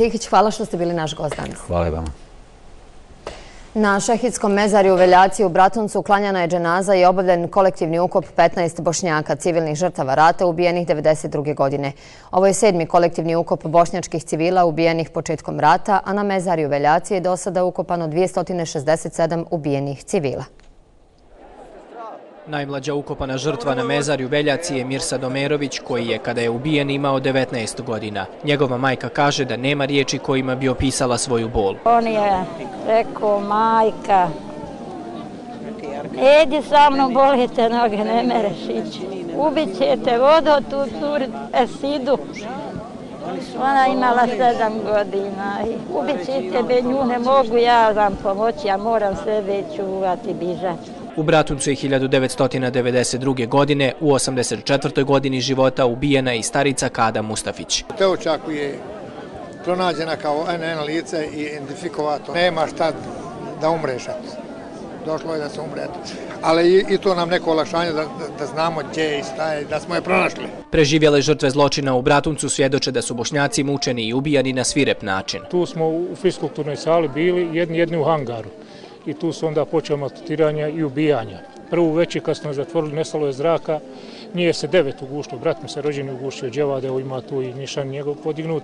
Tihić, hvala što ste bili naš gost danas. Hvala i vama. Na Šehidskom mezarju u Veljaciji u Bratuncu uklanjana je dženaza i obavljen kolektivni ukop 15 Bošnjaka, civilnih žrtava rata ubijenih 1992. godine. Ovo je 7. kolektivni ukop bošnjačkih civila ubijenih početkom rata, a na mezarju u Veljaciji je do sada ukopano 267 ubijenih civila. Najmlađa ukopana žrtva na mezarju Veljaci je Mirsad Omerović, koji je, kada je ubijen, imao 19 godina. Njegova majka kaže da nema riječi kojima bi opisala svoju bol. On je rekao, majka, idi sa mnom, bolite noge, ne mereš ići. Ubit ćete vodu, tu esidu. Ona imala 7 godina i ubit ćete, nju ne mogu ja vam pomoći, ja moram sebe čuvati, bižati. U Bratuncu je 1992. godine, u 84. godini života, ubijena i starica Kada Mustafić. U Teučaku je pronađena kao NN lice i identifikovato. Nema šta da umreš. Došlo je da se umre. Ali i to nam neko olakšanje da znamo gdje je i šta je, da smo je pronašli. Preživjele žrtve zločina u Bratuncu svjedoče da su Bošnjaci mučeni i ubijani na svirep način. Tu smo u fiskulturnoj sali bili jedni u hangaru. I tu su onda počela maltretiranja i ubijanja. Prvu večer kad smo zatvorili, nestalo je zraka, nije se 9 ugušilo, brat mi se rođeni ugušio Dževade, evo ima tu i nišan njegov podignut.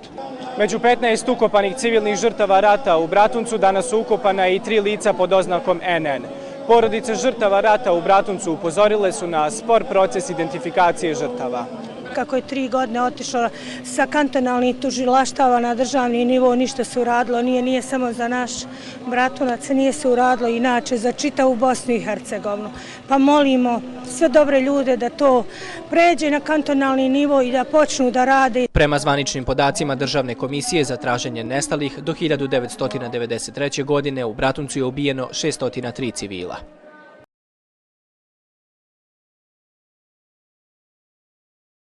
Među 15 ukopanih civilnih žrtava rata u Bratuncu danas su ukopana i 3 lica pod oznakom NN. Porodice žrtava rata u Bratuncu upozorile su na spor proces identifikacije žrtava. Kako je 3 godine otišlo sa kantonalnih tužilaštava na državni nivo, ništa se uradilo, nije samo za naš Bratunac, nije se uradilo inače za čitavu Bosnu i Hercegovinu. Pa molimo sve dobre ljude da to pređe na kantonalni nivo i da počnu da rade. Prema zvaničnim podacima Državne komisije za traženje nestalih, do 1993. godine u Bratuncu je ubijeno 603 civila.